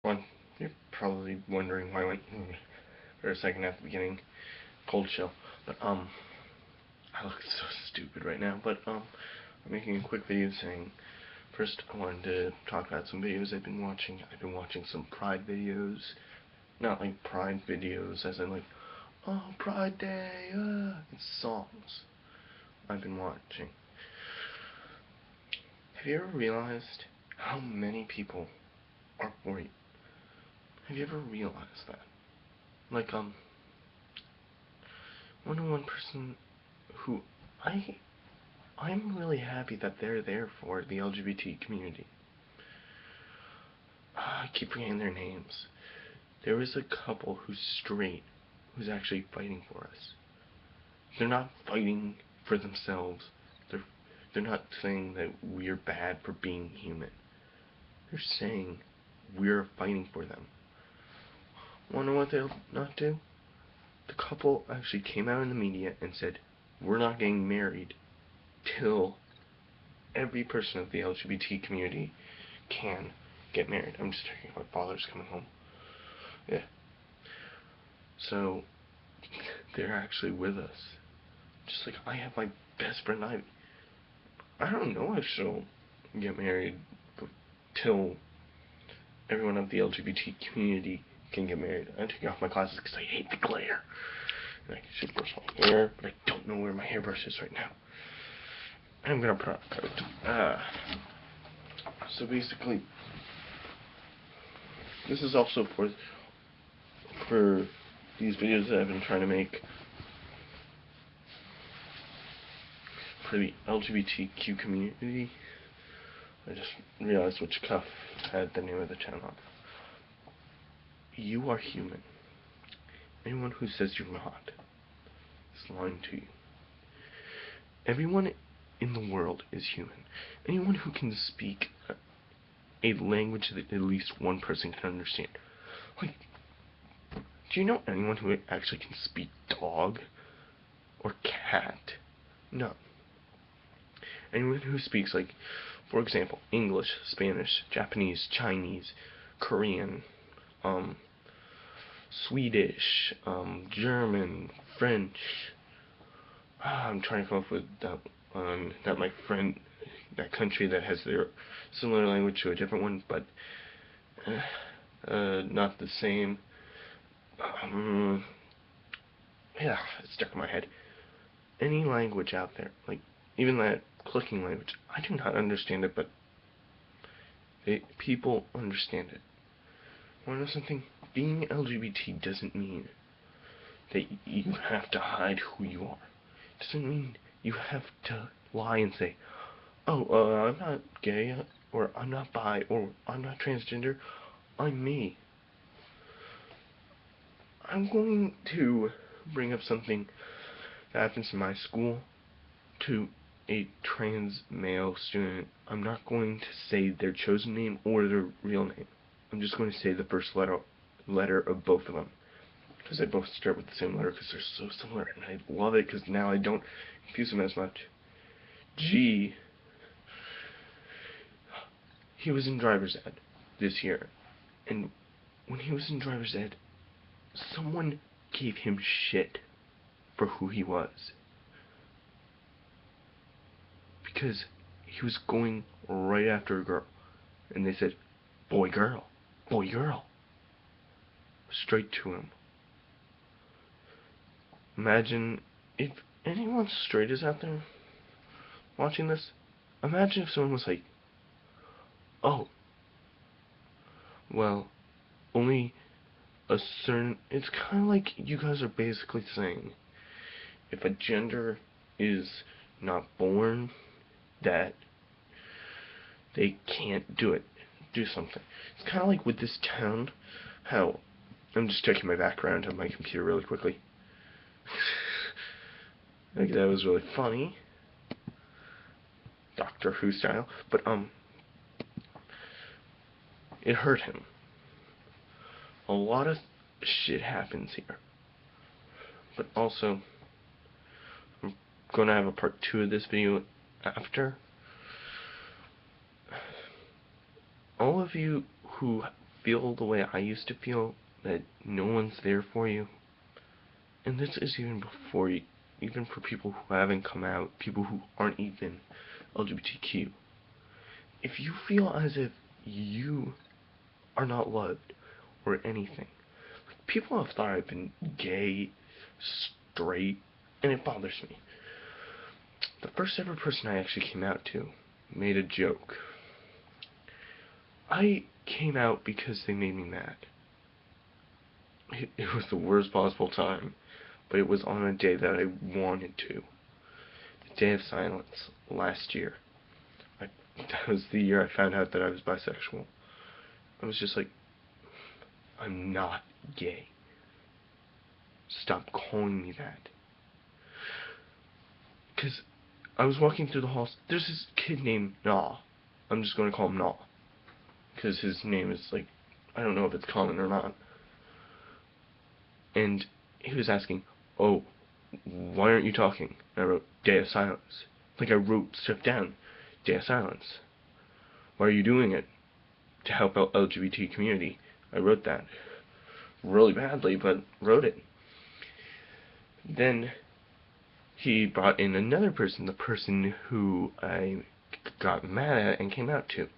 One, you're probably wondering why I went for a second at the beginning, cold chill. But I look so stupid right now. But I'm making a quick video saying, first I wanted to talk about some videos I've been watching. I've been watching some Pride videos, not like Pride videos as in like, oh Pride Day, it's songs I've been watching. Have you ever realized how many people are for you? Have you ever realized that? Like, one person who I'm really happy that they're there for the LGBT community. I keep forgetting their names. There was a couple who's straight, who's actually fighting for us. They're not fighting for themselves. They're not saying that we're bad for being human. They're saying we're fighting for them. Wanna know what they'll not do? The couple actually came out in the media and said, we're not getting married till every person of the LGBT community can get married. I'm just checking if my father's coming home. Yeah. So, they're actually with us. Just like I have my best friend Ivy. I don't know if she'll get married till everyone of the LGBT community can get married. I'm taking off my glasses because I hate the glare. And I should brush my hair, but I don't know where my hairbrush is right now. I'm gonna put on a coat. So basically, this is also for these videos that I've been trying to make for the LGBTQ community. I just realized which cuff had the name of the channel. You are human. Anyone who says you're not is lying to you. Everyone in the world is human. Anyone who can speak a language that at least one person can understand. Like, do you know anyone who actually can speak dog or cat? No. Anyone who speaks, like, for example, English, Spanish, Japanese, Chinese, Korean, Swedish, German, French. I'm trying to come up with that my friend, that country that has their similar language to a different one, but not the same. Yeah, it's stuck in my head. Any language out there, like even that clicking language, I do not understand it, but people understand it. Want to know something? Being LGBT doesn't mean that you have to hide who you are. It doesn't mean you have to lie and say, oh, I'm not gay, or I'm not bi, or I'm not transgender, I'm me. I'm going to bring up something that happens in my school to a trans male student. I'm not going to say their chosen name or their real name. I'm just going to say the first letter of both of them, because they both start with the same letter because they're so similar, and I love it because now I don't confuse them as much. G. He was in driver's ed this year, and when he was in driver's ed, someone gave him shit for who he was, because he was going right after a girl, and they said, boy girl, boy girl, straight to him. Imagine if anyone straight is out there watching this, imagine if someone was like, oh, well, only a certain, it's kind of like you guys are basically saying, if a gender is not born, that they can't do something. It's kind of like with this town, how, I'm just checking my background on my computer really quickly. Like, that was really funny. Doctor Who style. But, it hurt him. A lot of shit happens here. But also, I'm gonna have a part 2 of this video after. All of you who feel the way I used to feel, that no one's there for you, and this is even before you, even for people who haven't come out, people who aren't even LGBTQ. If you feel as if you are not loved or anything, people have thought I've been gay, straight, and it bothers me. The first ever person I actually came out to made a joke. I came out because they made me mad. It was the worst possible time, but it was on a day that I wanted to. The day of silence, last year. That was the year I found out that I was bisexual. I was just like, I'm not gay. Stop calling me that. Because I was walking through the halls. There's this kid named Nah. I'm just going to call him Nah. Because his name is, like, I don't know if it's common or not. And he was asking, oh, why aren't you talking? And I wrote, Day of Silence. Like, I wrote stuff down. Day of Silence. Why are you doing it? To help out LGBT community. I wrote that. Really badly, but wrote it. Then he brought in another person, the person who I got mad at and came out to.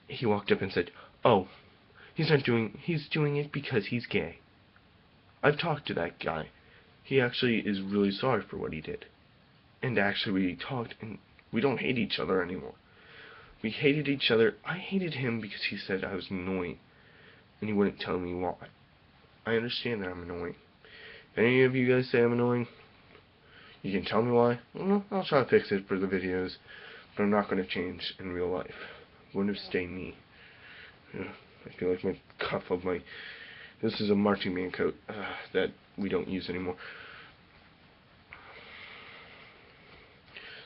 He walked up and said, oh, he's doing it because he's gay. I've talked to that guy. He actually is really sorry for what he did. And actually we talked, and we don't hate each other anymore. We hated each other. I hated him because he said I was annoying, and he wouldn't tell me why. I understand that I'm annoying. If any of you guys say I'm annoying, you can tell me why. Well, I'll try to fix it for the videos, but I'm not going to change in real life. I'm going to stay me. I feel like my cuff of my... This is a marching band coat that we don't use anymore.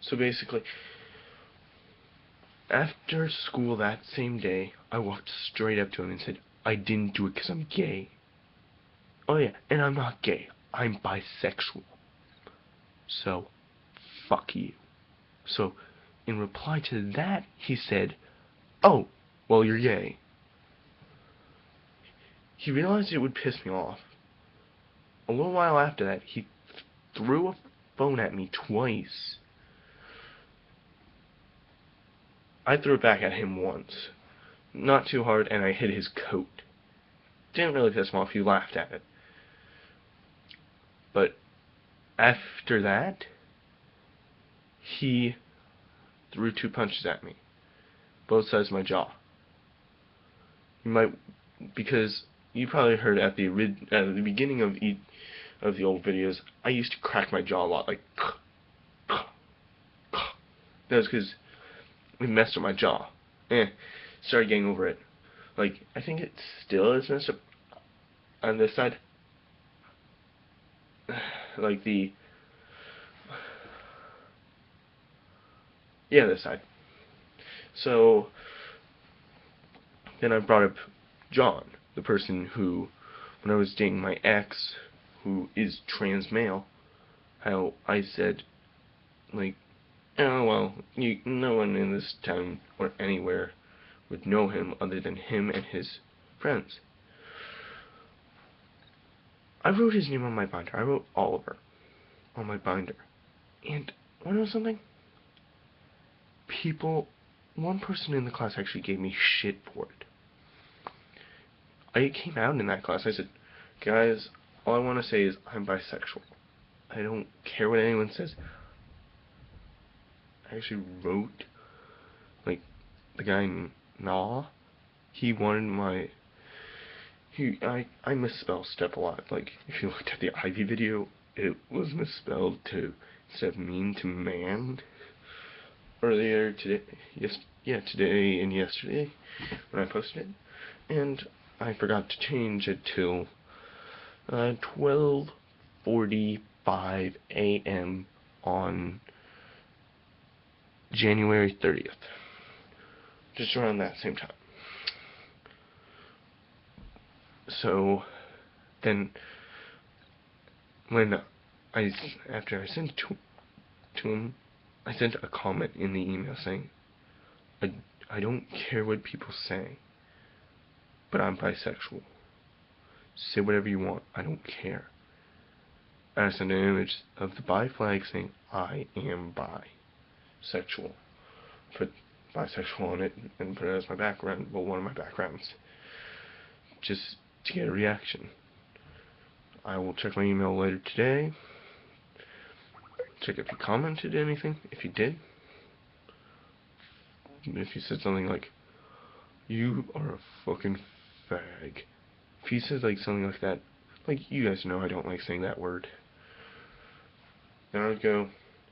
So basically, after school that same day, I walked straight up to him and said, I didn't do it because I'm gay. Oh yeah, and I'm not gay. I'm bisexual. So, fuck you. So, in reply to that, he said, oh, well, you're gay. He realized it would piss me off. A little while after that, he threw a phone at me twice. I threw it back at him once. Not too hard, and I hit his coat. Didn't really piss him off, he laughed at it. But after that, he threw 2 punches at me. Both sides of my jaw. You might, because you probably heard at the beginning of the old videos, I used to crack my jaw a lot, like, that was because it messed up my jaw. Started getting over it. Like, I think it still is messed up on this side. Like this side. So, then I brought up John, the person who, when I was dating my ex, who is trans male, how I said, like, oh, well, no one in this town or anywhere would know him other than him and his friends. I wrote his name on my binder. I wrote Oliver on my binder. And, wanna know something? One person in the class actually gave me shit for it. I came out in that class. I said, guys, all I want to say is I'm bisexual. I don't care what anyone says. I actually wrote, like, the guy Nah, he wanted my... I misspell stuff a lot. Like, if you looked at the Ivy video, it was misspelled to, instead of mean, to man. Earlier today, today and yesterday, when I posted it. And I forgot to change it till 12:45 a.m. on January 30th. Just around that same time. So, then, after I sent it to him, I sent a comment in the email saying, I don't care what people say. but I'm bisexual. Say whatever you want. I don't care. I send an image of the bi flag saying, I am bisexual. Put bisexual on it and put it as my background. Well, one of my backgrounds. Just to get a reaction. I will check my email later today. Check if you commented anything. If you did. If you said something like, you are a fucking fag. If you said like something like that, like you guys know I don't like saying that word. Then I would go,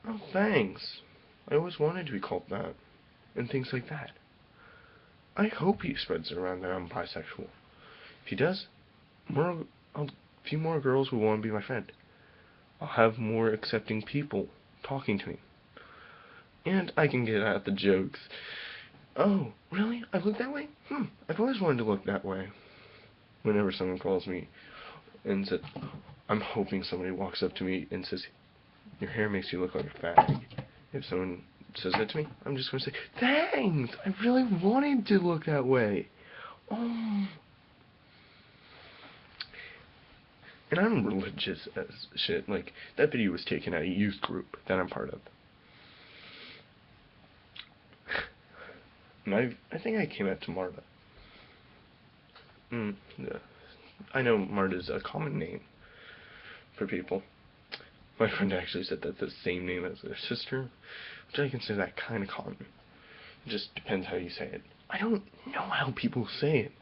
oh thanks. I always wanted to be called that. And things like that. I hope he spreads it around that I'm bisexual. If he does, a few more girls will want to be my friend. I'll have more accepting people talking to me. And I can get at the jokes. Oh, really? I look that way? I've always wanted to look that way. Whenever someone calls me and says, I'm hoping somebody walks up to me and says, your hair makes you look like a fag. If someone says that to me, I'm just going to say, thanks! I really wanted to look that way. Oh. And I'm religious as shit. Like, that video was taken at a youth group that I'm part of. And I think I came out to Marta. Yeah. I know Marta's a common name for people. My friend actually said that's the same name as their sister, which I consider that kind of common. It just depends how you say it. I don't know how people say it.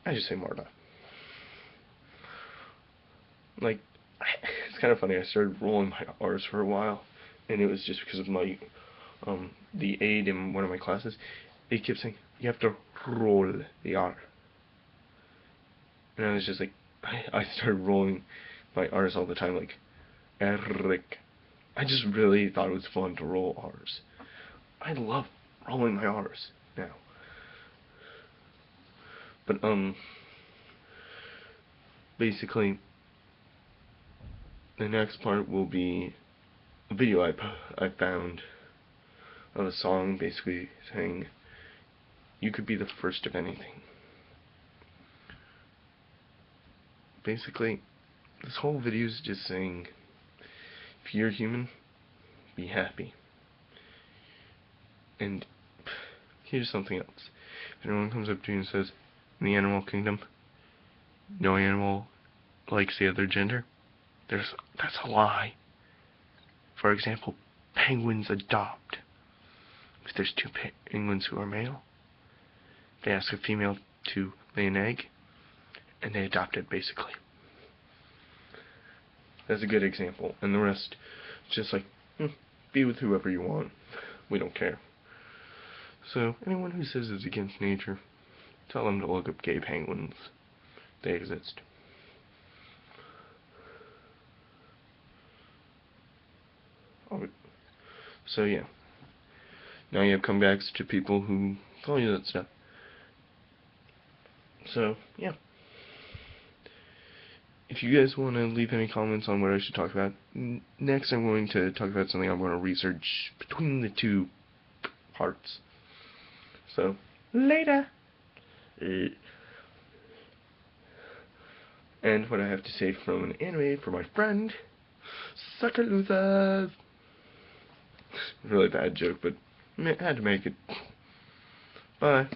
I just say Marta. Like, it's kind of funny. I started rolling my R's for a while, and it was just because of my the aide in one of my classes. They kept saying you have to roll the R, and I was just like, I started rolling my R's all the time, like Eric. I just really thought it was fun to roll R's. I love rolling my R's now. But basically, the next part will be a video I found of a song basically saying, you could be the first of anything. Basically, this whole video is just saying, if you're human, be happy. And here's something else. If anyone comes up to you and says, in the animal kingdom, no animal likes the other gender, that's a lie. For example, penguins adopt. If there's two penguins who are male, they ask a female to lay an egg, and they adopt it, basically. That's a good example. And the rest, just like, be with whoever you want. We don't care. So, anyone who says it's against nature, tell them to look up gay penguins. They exist. So yeah. Now you have comebacks to people who call you that stuff. So, yeah. If you guys want to leave any comments on what I should talk about, next I'm going to talk about something I'm going to research between the two parts. So, later! And what I have to say from an anime for my friend, Sucker Losers! Really bad joke, but I had to make it. Bye.